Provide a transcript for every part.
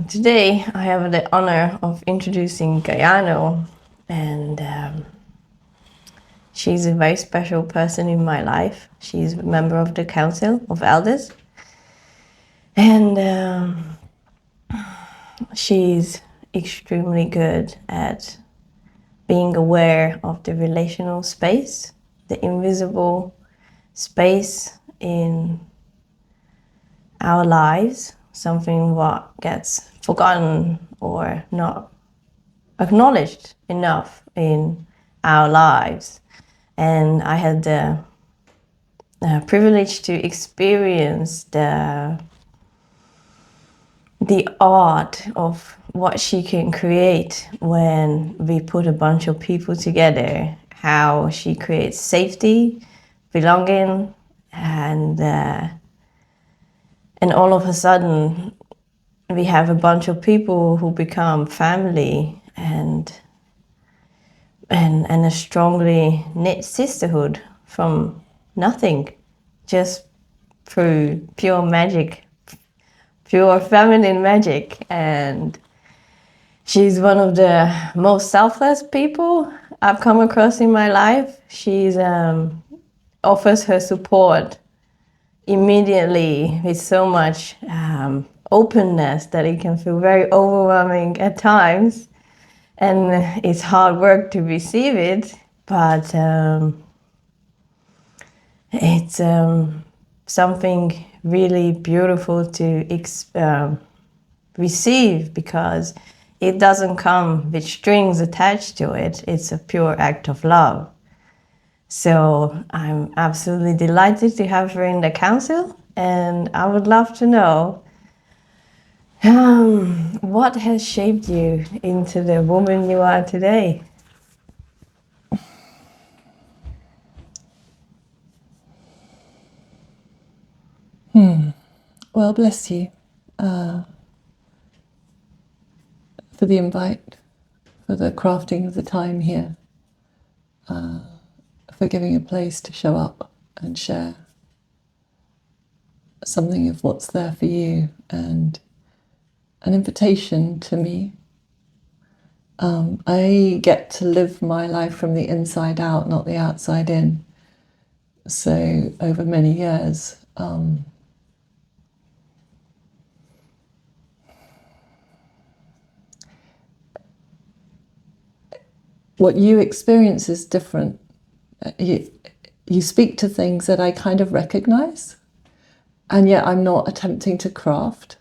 Today I have the honor of introducing Guyano, and she's a very special person in my life. She's a member of the Council of Elders, and she's extremely good at being aware of the relational space, the invisible space in our lives, something what gets forgotten or not acknowledged enough in our lives. And I had the privilege to experience the art of what she can create when we put a bunch of people together, how she creates safety, belonging, and all of a sudden we have a bunch of people who become family and a strongly knit sisterhood from nothing, just through pure magic, pure feminine magic. And she's one of the most selfless people I've come across in my life. She's offers her support immediately with so much openness that it can feel very overwhelming at times, and it's hard work to receive it, but it's something really beautiful to receive, because it doesn't come with strings attached to it. It's a pure act of love. So I'm absolutely delighted to have her in the council, and I would love to know what has shaped you into the woman you are today. Well, bless you for the invite, for the crafting of the time here, for giving a place to show up and share something of what's there for you, and an invitation to me. I get to live my life from the inside out, not the outside in. So over many years, what you experience is different. You speak to things that I kind of recognize, and yet I'm not attempting to craft.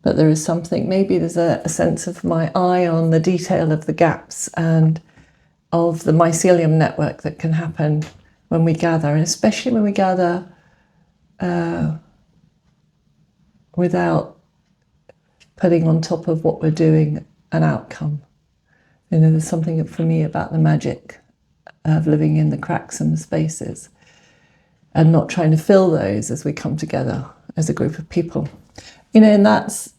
But there is something, maybe there's a sense of my eye on the detail of the gaps and of the mycelium network that can happen when we gather, and especially when we gather without putting on top of what we're doing an outcome. You know, there's something for me about the magic of living in the cracks and the spaces and not trying to fill those as we come together as a group of people. You know, and that's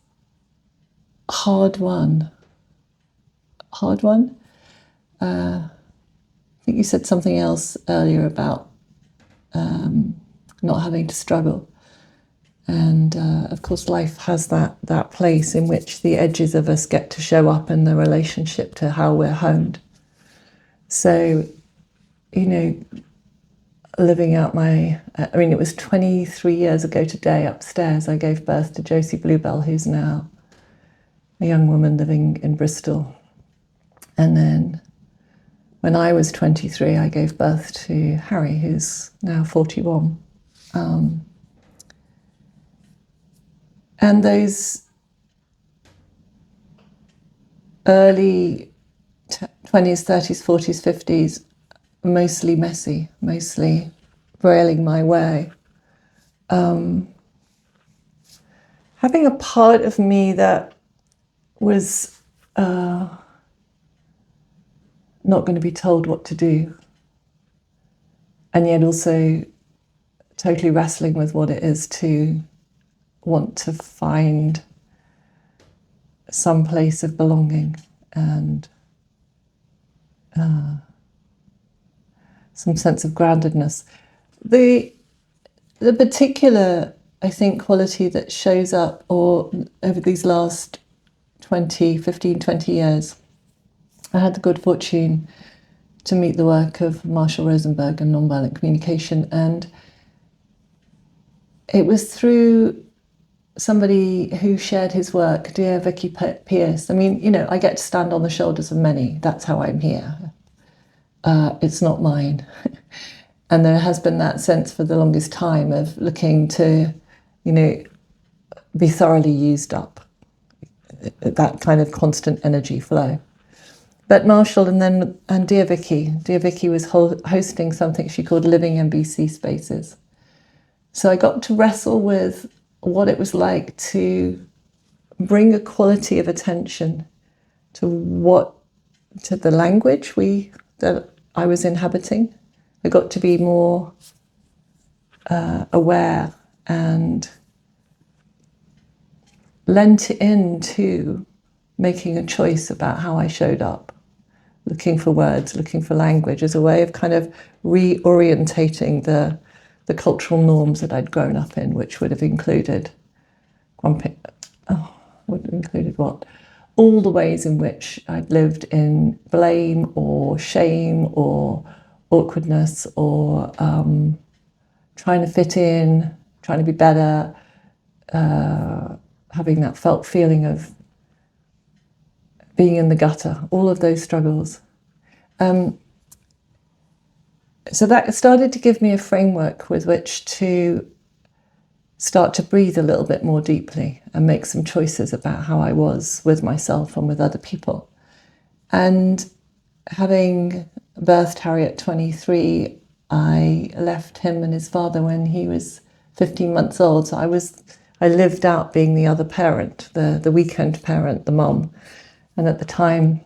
hard won. I think you said something else earlier about not having to struggle. And of course, life has that place in which the edges of us get to show up in the relationship to how we're honed. So, you know, living out it was 23 years ago today upstairs, I gave birth to Josie Bluebell, who's now a young woman living in Bristol. And then when I was 23, I gave birth to Harry, who's now 41. And those early 20s, 30s, 40s, 50s, mostly messy, mostly railing my way. Having a part of me that was not going to be told what to do, and yet also totally wrestling with what it is to want to find some place of belonging and some sense of groundedness. The particular I think, quality that shows up or over these last 20 years. I had the good fortune to meet the work of Marshall Rosenberg and nonviolent communication, and it was through somebody who shared his work, dear Vicky Pierce. I mean, you know, I get to stand on the shoulders of many. That's how I'm here. It's not mine. And there has been that sense for the longest time of looking to, you know, be thoroughly used up, that kind of constant energy flow. But Marshall and dear Vicky was hosting something she called Living MBC Spaces. So I got to wrestle with what it was like to bring a quality of attention to the language that I was inhabiting. I got to be more aware and lent into making a choice about how I showed up, looking for words, looking for language as a way of kind of reorientating the cultural norms that I'd grown up in, which would have included what? All the ways in which I'd lived in blame or shame or awkwardness or trying to fit in, trying to be better, having that felt feeling of being in the gutter, all of those struggles. So that started to give me a framework with which to start to breathe a little bit more deeply and make some choices about how I was with myself and with other people. And having birthed Harry at 23, I left him and his father when he was 15 months old. So I lived out being the other parent, the weekend parent, the mom. And at the time,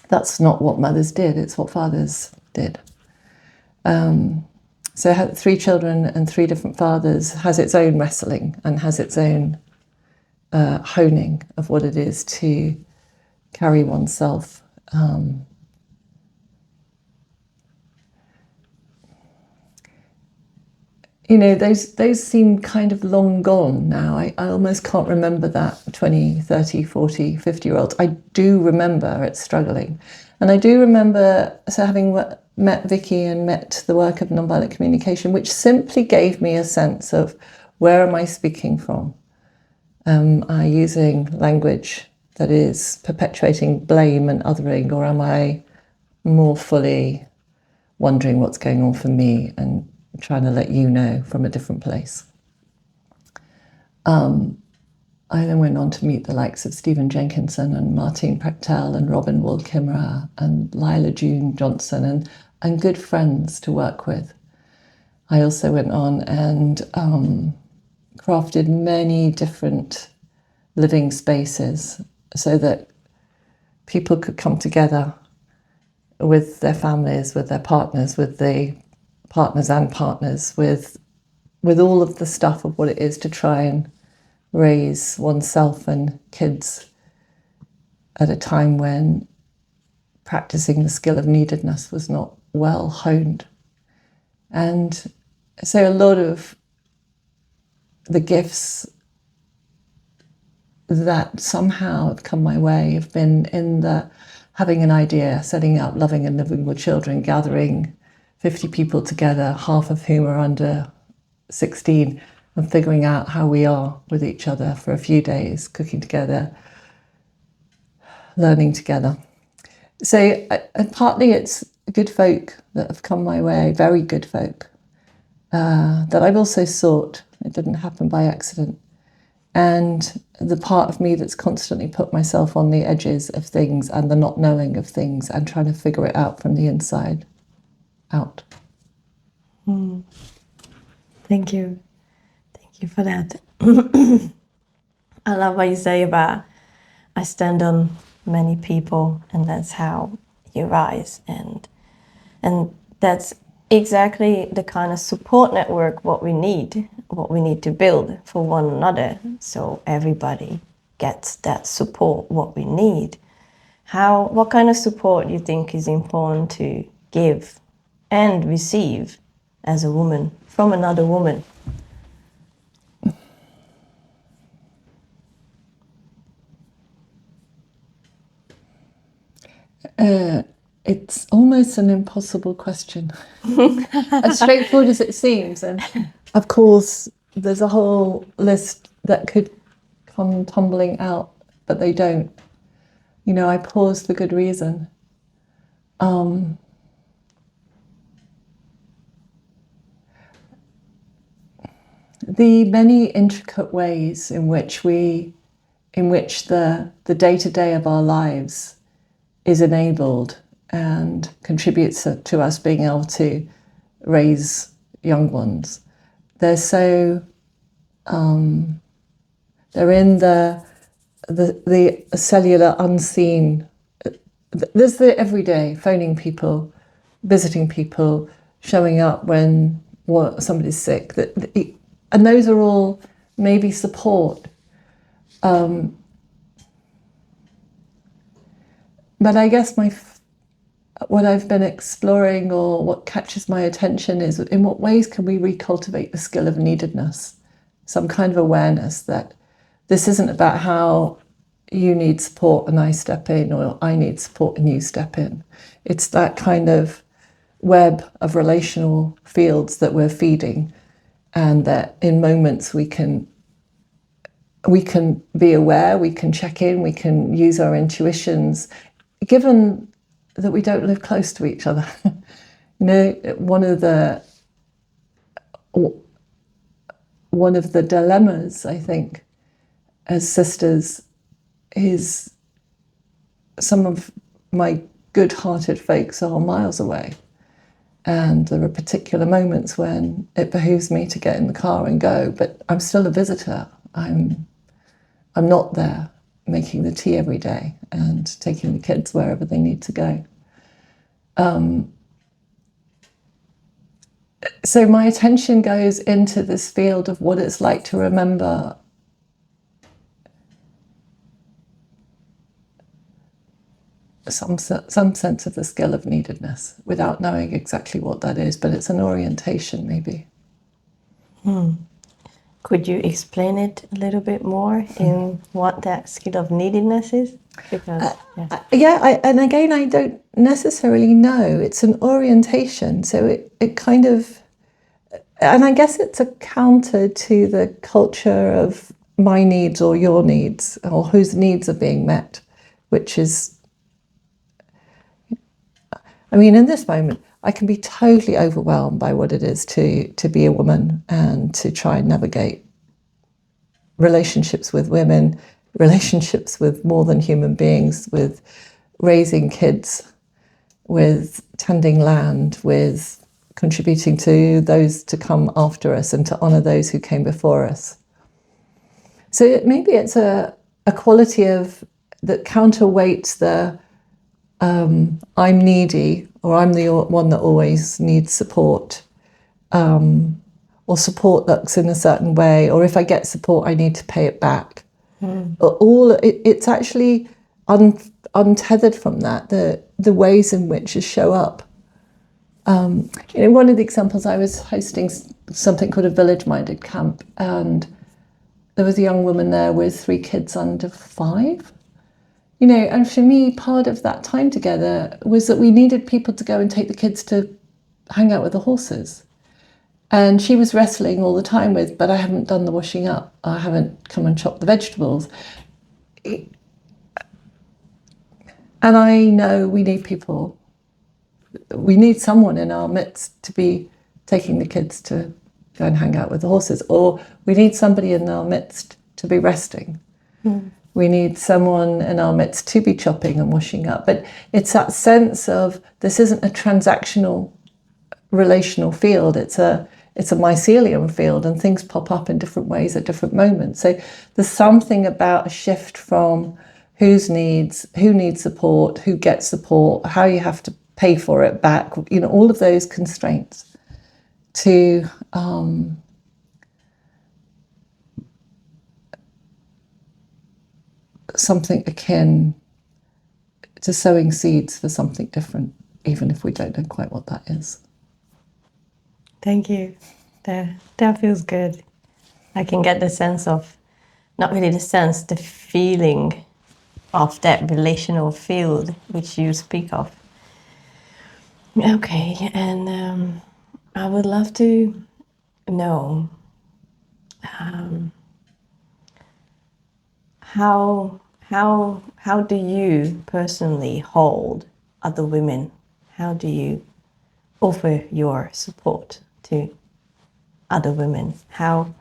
that's not what mothers did, it's what fathers did. So I had 3 children and 3 different fathers, has its own wrestling and has its own honing of what it is to carry oneself. You know, those seem kind of long gone now. I almost can't remember that 20, 30, 40, 50-year-olds. I do remember it struggling. And I do remember, so having met Vicky and met the work of nonviolent communication, which simply gave me a sense of where am I speaking from? Am I using language that is perpetuating blame and othering, or am I more fully wondering what's going on for me and trying to let you know from a different place? I then went on to meet the likes of Stephen Jenkinson and Martine Prechtel and Robin Wall Kimmerer and Lila June Johnson and good friends to work with. I also went on and crafted many different living spaces so that people could come together with their families, with their partners, with the partners and partners, with all of the stuff of what it is to try and raise oneself and kids at a time when practicing the skill of neediness was not well honed. And so a lot of the gifts that somehow have come my way have been in the having an idea, setting up Loving and Living with Children, gathering 50 people together, half of whom are under 16, and figuring out how we are with each other for a few days, cooking together, learning together. So and partly it's good folk that have come my way, very good folk, that I've also sought. It didn't happen by accident. And the part of me that's constantly put myself on the edges of things and the not knowing of things and trying to figure it out from the inside out. Thank you. Thank you for that. I love what you say about I stand on many people and that's how you rise. And that's exactly the kind of support network what we need to build for one another, so everybody gets that support what we need. What kind of support you think is important to give and receive as a woman from another woman? It's almost an impossible question, as straightforward as it seems. And of course, there's a whole list that could come tumbling out, but they don't. You know, I pause for good reason. The many intricate ways in which the day-to-day of our lives is enabled and contributes to us being able to raise young ones. They're so they're in the cellular unseen. There's the everyday phoning people, visiting people, showing up when somebody's sick. And those are all maybe support. But I guess what I've been exploring, or what catches my attention, is in what ways can we recultivate the skill of neediness? Some kind of awareness that this isn't about how you need support and I step in, or I need support and you step in. It's that kind of web of relational fields that we're feeding, and that in moments we can be aware, we can check in, we can use our intuitions, given that we don't live close to each other. You know, one of the dilemmas, I think, as sisters, is some of my good-hearted folks are miles away. And there are particular moments when it behooves me to get in the car and go, but I'm still a visitor. I'm not there making the tea every day and taking the kids wherever they need to go. So my attention goes into this field of what it's like to remember some sense of the skill of neededness without knowing exactly what that is, but it's an orientation maybe. Could you explain it a little bit more in what that skill of neediness is? Because and again, I don't necessarily know. It's an orientation, so it kind of, and I guess it's a counter to the culture of my needs or your needs, or whose needs are being met, which is, I mean, in this moment, I can be totally overwhelmed by what it is to be a woman and to try and navigate relationships with women, relationships with more than human beings, with raising kids, with tending land, with contributing to those to come after us and to honour those who came before us. So maybe it's a quality of that counterweights the I'm needy, or I'm the one that always needs support, or support looks in a certain way, or if I get support, I need to pay it back. It's actually untethered from that, the ways in which you show up. One of the examples, I was hosting something called a village-minded camp, and there was a young woman there with 3 kids under 5. And for me, part of that time together was that we needed people to go and take the kids to hang out with the horses. And she was wrestling all the time with, but I haven't done the washing up. I haven't come and chopped the vegetables. And I know we need people. We need someone in our midst to be taking the kids to go and hang out with the horses. Or we need somebody in our midst to be resting. We need someone in our midst to be chopping and washing up. But it's that sense of this isn't a transactional relational field. It's a mycelium field, and things pop up in different ways at different moments. So there's something about a shift from who needs support, who gets support, how you have to pay for it back, all of those constraints, to something akin to sowing seeds for something different, even if we don't know quite what that is. Thank you. That feels good. I can get the sense of, not really the sense, the feeling of that relational field which you speak of. Okay, and I would love to know how do you personally hold other women? How do you offer your support to other women? How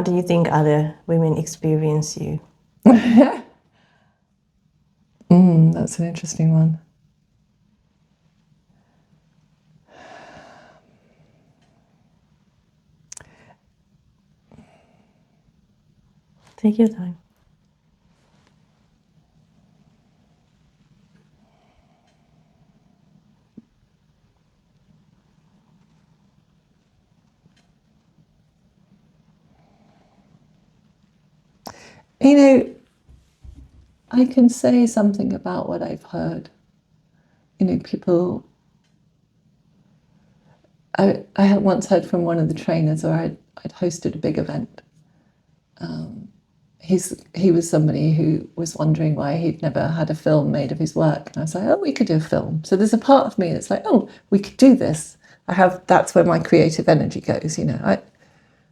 do you think other women experience you? That's an interesting one. Take your time. You know, I can say something about what I've heard. You know, people. I had once heard from one of the trainers, or I'd hosted a big event. He was somebody who was wondering why he'd never had a film made of his work, and I was like, oh, we could do a film. So there's a part of me that's like, oh, we could do this. That's where my creative energy goes. You know,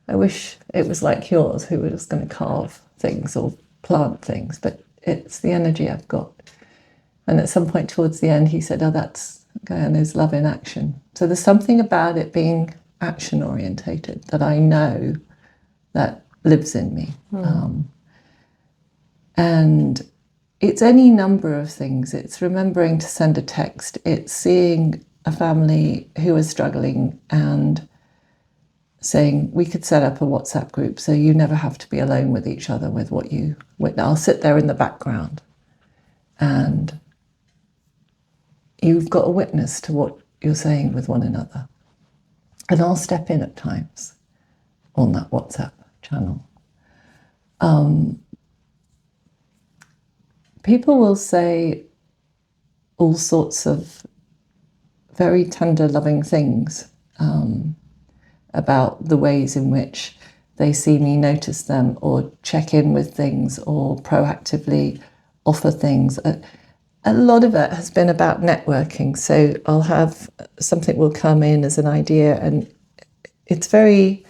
I wish it was like yours, who was going to carve things or plant things, but it's the energy I've got. And at some point towards the end, he said, oh, that's Guyano's love in action. So there's something about it being action orientated that I know that lives in me. And it's any number of things. It's remembering to send a text. It's seeing a family who is struggling and saying, we could set up a WhatsApp group so you never have to be alone with each other with what you witness. I'll sit there in the background and you've got a witness to what you're saying with one another. And I'll step in at times on that WhatsApp channel. People will say all sorts of very tender, loving things about the ways in which they see me, notice them, or check in with things, or proactively offer things. A lot of it has been about networking. So I'll have something will come in as an idea, and it's very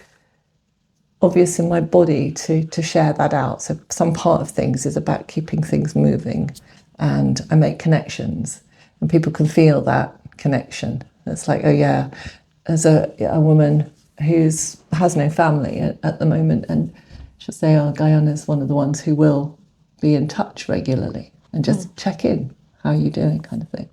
obvious in my body to share that out. So some part of things is about keeping things moving, and I make connections, and people can feel that connection. It's like, oh yeah, there's a woman who has no family at the moment, and she'll say, oh, Guyano's one of the ones who will be in touch regularly and just check in, how are you doing, kind of thing.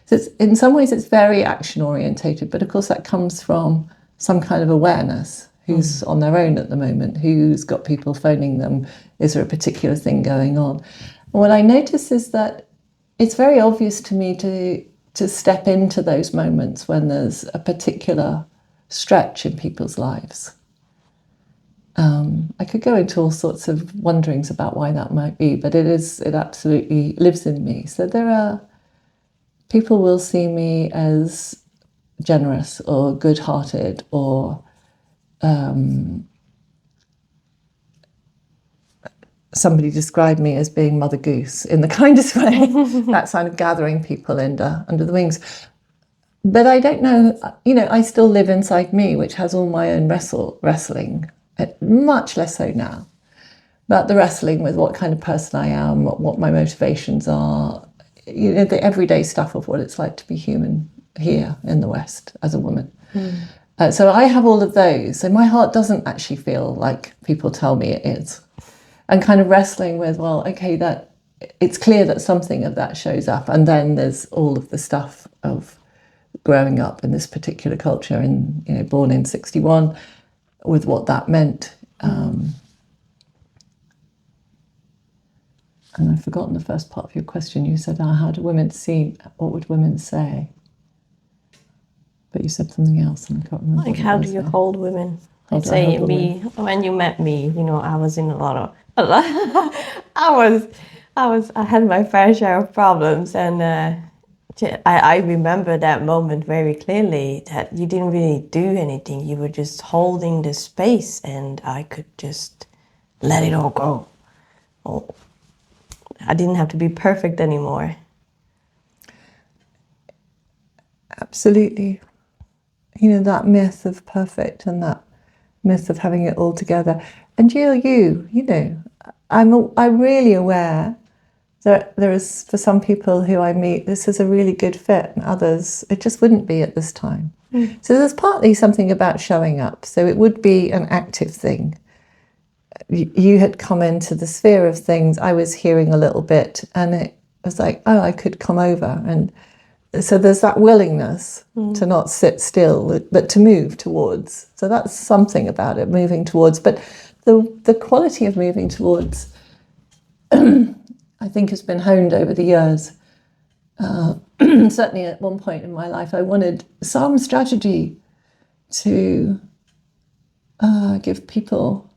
So it's, in some ways it's very action orientated, but of course that comes from some kind of awareness. Who's on their own at the moment, who's got people phoning them, is there a particular thing going on? And what I notice is that it's very obvious to me to step into those moments when there's a particular stretch in people's lives. I could go into all sorts of wonderings about why that might be, but it absolutely lives in me. So there are people will see me as generous or good-hearted or somebody described me as being Mother Goose in the kindest way, that kind of gathering people under the wings. But I don't know, I still live inside me, which has all my own wrestling, much less so now. But the wrestling with what kind of person I am, what my motivations are, the everyday stuff of what it's like to be human here in the West as a woman. So I have all of those. So my heart doesn't actually feel like people tell me it is. And kind of wrestling with, well, okay, that it's clear that something of that shows up. And then there's all of the stuff of growing up in this particular culture and, born in 61 with what that meant. And I've forgotten the first part of your question. You said, how do women see, what would women say? But you said something else, and I can't remember. Like, how do you hold women? I'd say when you met me, I was in I had my fair share of problems, and I remember that moment very clearly. That you didn't really do anything; you were just holding the space, and I could just let it all go. I didn't have to be perfect anymore. Absolutely. You know, that myth of perfect and that myth of having it all together. And you know, I'm really aware that there is, for some people who I meet, this is a really good fit, and others, it just wouldn't be at this time. So there's partly something about showing up. So it would be an active thing. You had come into the sphere of things. I was hearing a little bit, and it was like, oh, I could come over. And so there's that willingness to not sit still, but to move towards. So that's something about it, moving towards. But the quality of moving towards, I think, has been honed over the years. Certainly at one point in my life, I wanted some strategy to give people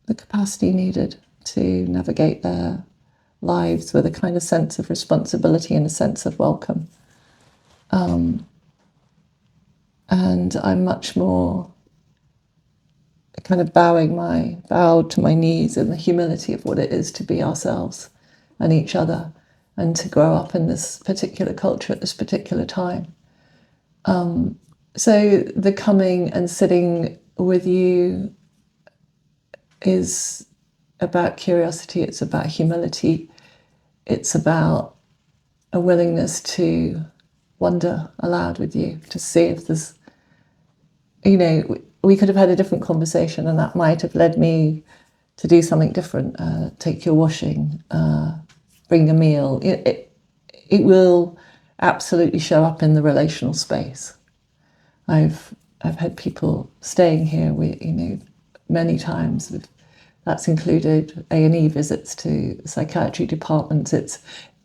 the capacity needed to navigate their lives with a kind of sense of responsibility and a sense of welcome. And I'm much more kind of bowed to my knees in the humility of what it is to be ourselves and each other, and to grow up in this particular culture at this particular time. So the coming and sitting with you is about curiosity, it's about humility, it's about a willingness to wonder aloud with you, to see if there's, you know, we could have had a different conversation, and that might have led me to do something different, take your washing, bring a meal. It will absolutely show up in the relational space. I've had people staying here, many times. That's included A&E visits to psychiatry departments.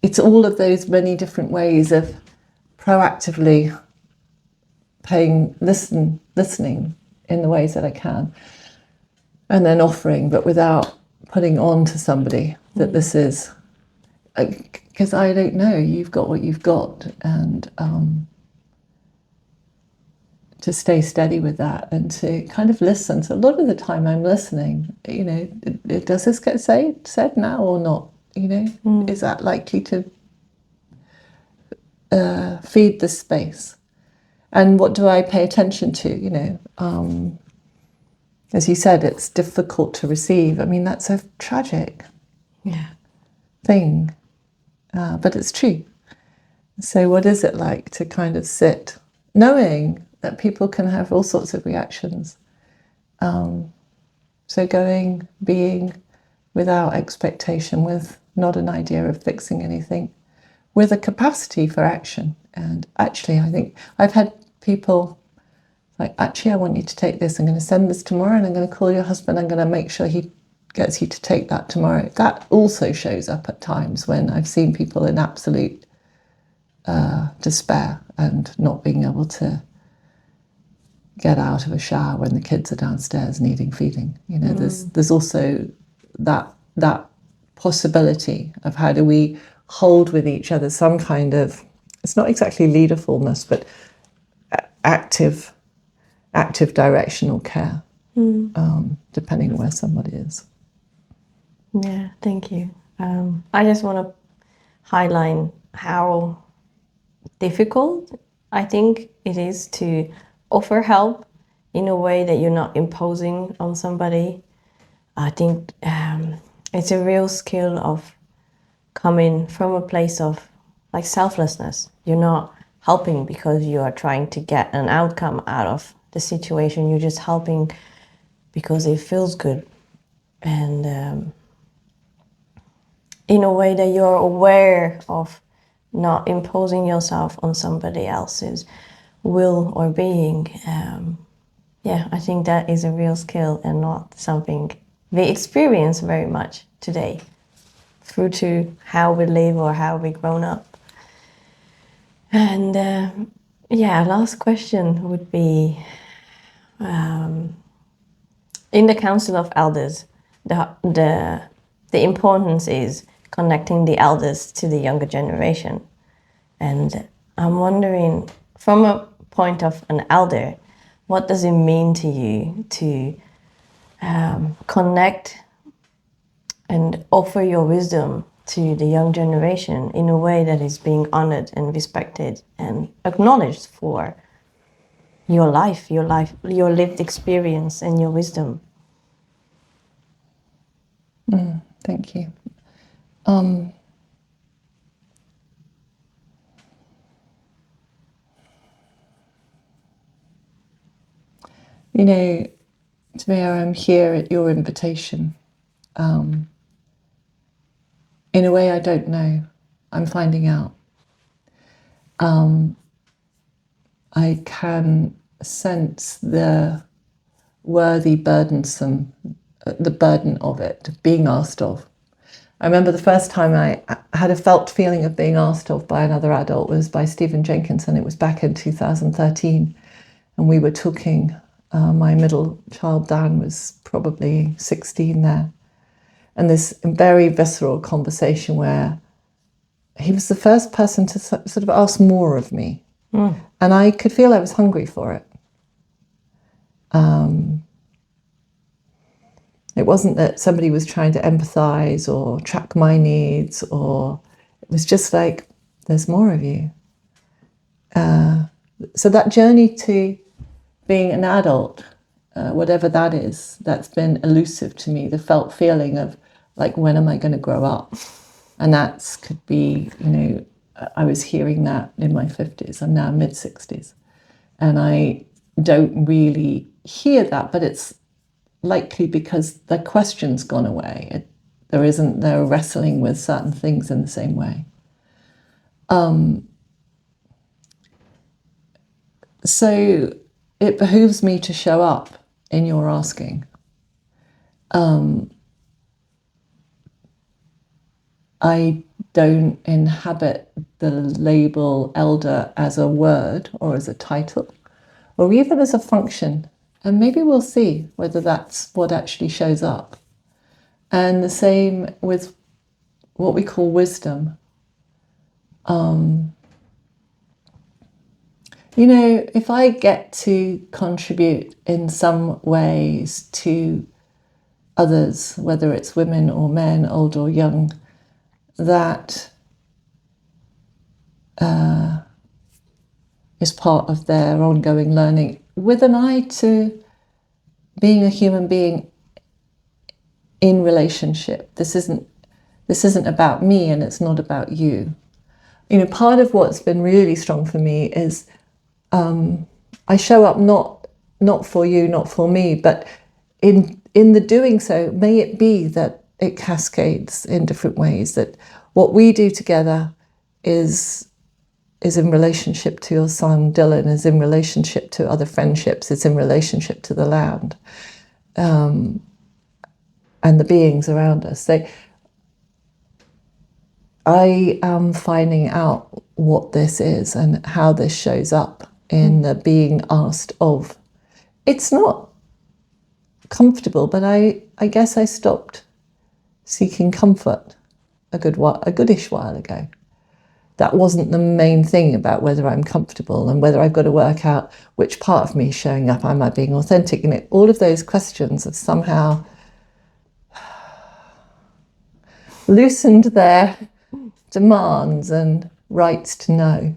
It's all of those many different ways of proactively listening in the ways that I can, and then offering, but without putting on to somebody that this is, because I don't know, you've got what you've got, and to stay steady with that and to kind of listen. So a lot of the time I'm listening, you know, does this get said now or not? You know, is that likely to feed the space? And what do I pay attention to? You know, as you said, it's difficult to receive. I mean, that's a tragic thing, but it's true. So what is it like to kind of sit, knowing that people can have all sorts of reactions? So being without expectation, with not an idea of fixing anything, with a capacity for action. And actually, I think I've had people like, actually, I want you to take this. I'm going to send this tomorrow, and I'm going to call your husband. I'm going to make sure he gets you to take that tomorrow. That also shows up at times when I've seen people in absolute despair and not being able to get out of a shower when the kids are downstairs needing feeding. You know, there's also that possibility of how do we hold with each other some kind of, it's not exactly leaderfulness, but active directional care, depending on where somebody is. Yeah, thank you. I just want to highlight how difficult I think it is to offer help in a way that you're not imposing on somebody. I think it's a real skill of coming from a place of like selflessness. You're not helping because you are trying to get an outcome out of the situation. You're just helping because it feels good, and in a way that you're aware of not imposing yourself on somebody else's will or being. I think that is a real skill and not something we experience very much today through to how we live or how we grown up. And last question would be, in the Council of Elders, the importance is connecting the elders to the younger generation. And I'm wondering, from a point of an elder, what does it mean to you to connect and offer your wisdom to the young generation in a way that is being honored and respected and acknowledged for your life, your lived experience and your wisdom. Thank you. You know, Tamara, I'm here at your invitation. In a way I don't know. I'm finding out. I can sense the worthy, burdensome, the burden of it, being asked of. I remember the first time I had a felt feeling of being asked of by another adult was by Stephen Jenkinson. It was back in 2013. And we were talking, my middle child, Dan, was probably 16 there. And this very visceral conversation where he was the first person to sort of ask more of me. And I could feel I was hungry for it. It wasn't that somebody was trying to empathize or track my needs, or it was just like, there's more of you. So that journey to being an adult, whatever that is, that's been elusive to me, the felt feeling of like, when am I going to grow up? And that could be, you know, I was hearing that in my 50s. I'm now mid-60s. And I don't really hear that, but it's likely because the question's gone away. They're wrestling with certain things in the same way. So it behooves me to show up in your asking. I don't inhabit the label elder as a word or as a title or even as a function. And maybe we'll see whether that's what actually shows up. And the same with what we call wisdom. You know, if I get to contribute in some ways to others, whether it's women or men, old or young, that is part of their ongoing learning, with an eye to being a human being in relationship. This isn't about me, and it's not about you. You know, part of what's been really strong for me is I show up not for you, not for me, but in the doing so, may it be that it cascades in different ways, that what we do together is in relationship to your son Dylan, is in relationship to other friendships, it's in relationship to the land and the beings around us. So I am finding out what this is and how this shows up in the being asked of. It's not comfortable, but I guess I stopped seeking comfort a goodish while ago. That wasn't the main thing about whether I'm comfortable and whether I've got to work out which part of me is showing up. Am I being authentic? And all of those questions have somehow loosened their demands and rights to know,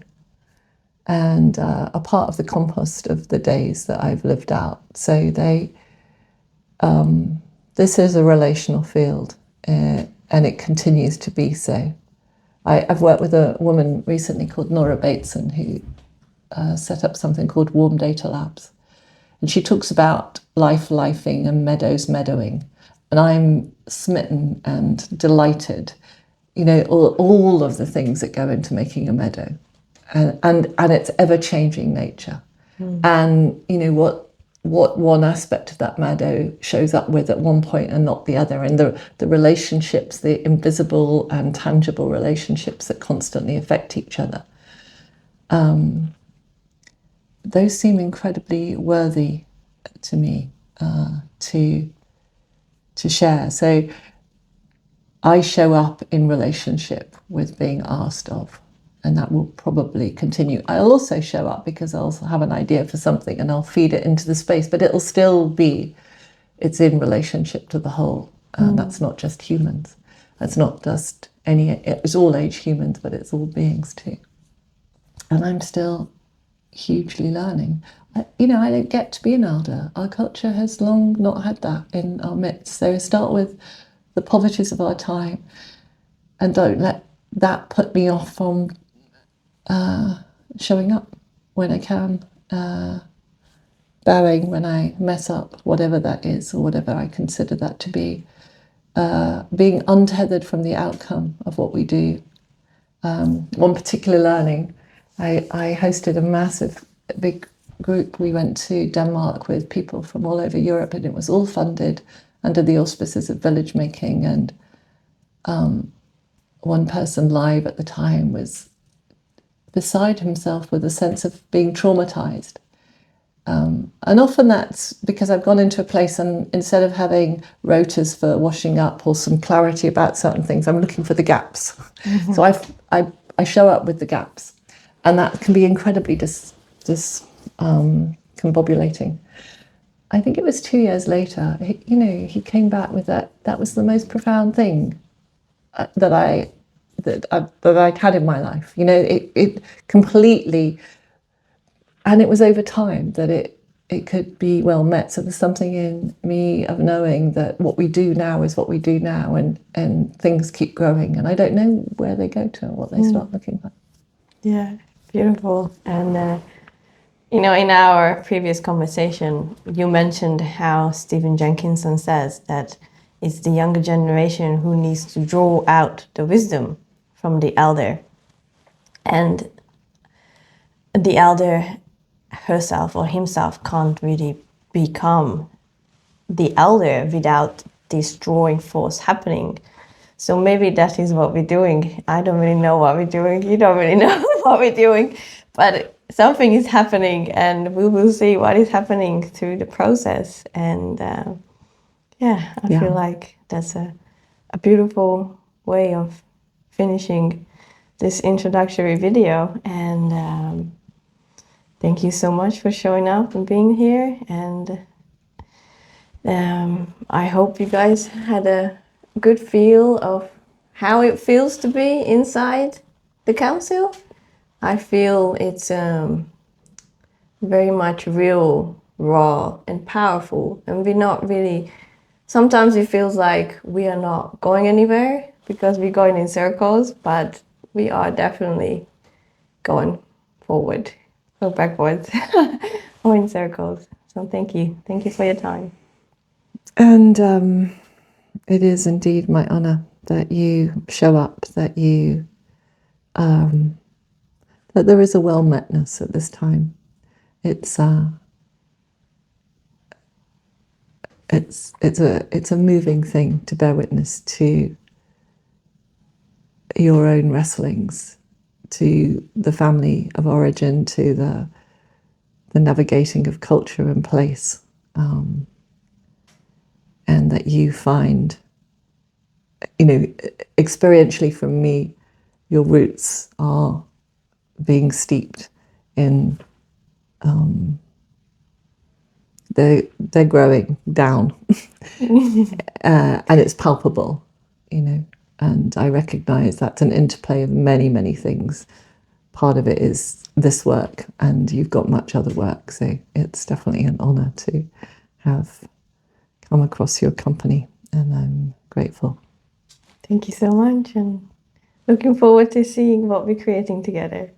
and are part of the compost of the days that I've lived out. So this is a relational field, and it continues to be so. I've worked with a woman recently called Nora Bateson, who set up something called Warm Data Labs. And she talks about lifing and meadowing. And I'm smitten and delighted, you know, all of the things that go into making a meadow and its ever-changing nature. And, you know, what one aspect of that meadow shows up with at one point and not the other, and the relationships, the invisible and tangible relationships that constantly affect each other. Those seem incredibly worthy to me to share. So I show up in relationship with being asked of, and that will probably continue. I'll also show up because I'll have an idea for something and I'll feed it into the space, but it'll still be, it's in relationship to the whole. That's not just humans. That's not just it's all age humans, but it's all beings too. And I'm still hugely learning. I don't get to be an elder. Our culture has long not had that in our midst. So start with the poverties of our time and don't let that put me off from showing up when I can, bowing when I mess up, whatever that is, or whatever I consider that to be, being untethered from the outcome of what we do. One particular learning, I hosted a big group. We went to Denmark with people from all over Europe, and it was all funded under the auspices of village making. And one person live at the time was beside himself with a sense of being traumatized. And often that's because I've gone into a place and instead of having rotas for washing up or some clarity about certain things, I'm looking for the gaps. Mm-hmm. So I show up with the gaps, and that can be incredibly combobulating. I think it was 2 years later, he came back with that. That was the most profound thing that I'd had in my life. It completely. And it was over time that it could be well met. So there's something in me of knowing that what we do now is what we do now, and things keep growing. And I don't know where they go to, what they start looking like. Yeah, beautiful. And, in our previous conversation, you mentioned how Stephen Jenkinson says that it's the younger generation who needs to draw out the wisdom from the elder. And the elder herself or himself can't really become the elder without this drawing force happening. So maybe that is what we're doing. I don't really know what we're doing. You don't really know what we're doing. But something is happening, and we will see what is happening through the process. And I feel like that's a beautiful way of finishing this introductory video. And thank you so much for showing up and being here. And I hope you guys had a good feel of how it feels to be inside the council. I feel it's very much real, raw, and powerful. And we're not really, sometimes it feels like we are not going anywhere because we're going in circles, but we are definitely going forward. Go backwards or in circles. So thank you. Thank you for your time. And it is indeed my honor that you show up, that you that there is a well-metness at this time. It's a moving thing to bear witness to your own wrestlings, to the family of origin, to the navigating of culture and place, and that you find, experientially from me, your roots are being steeped in, they're growing down, and it's palpable, and I recognize that's an interplay of many, many things. Part of it is this work, and you've got much other work, so it's definitely an honor to have come across your company, and I'm grateful. Thank you so much, and looking forward to seeing what we're creating together.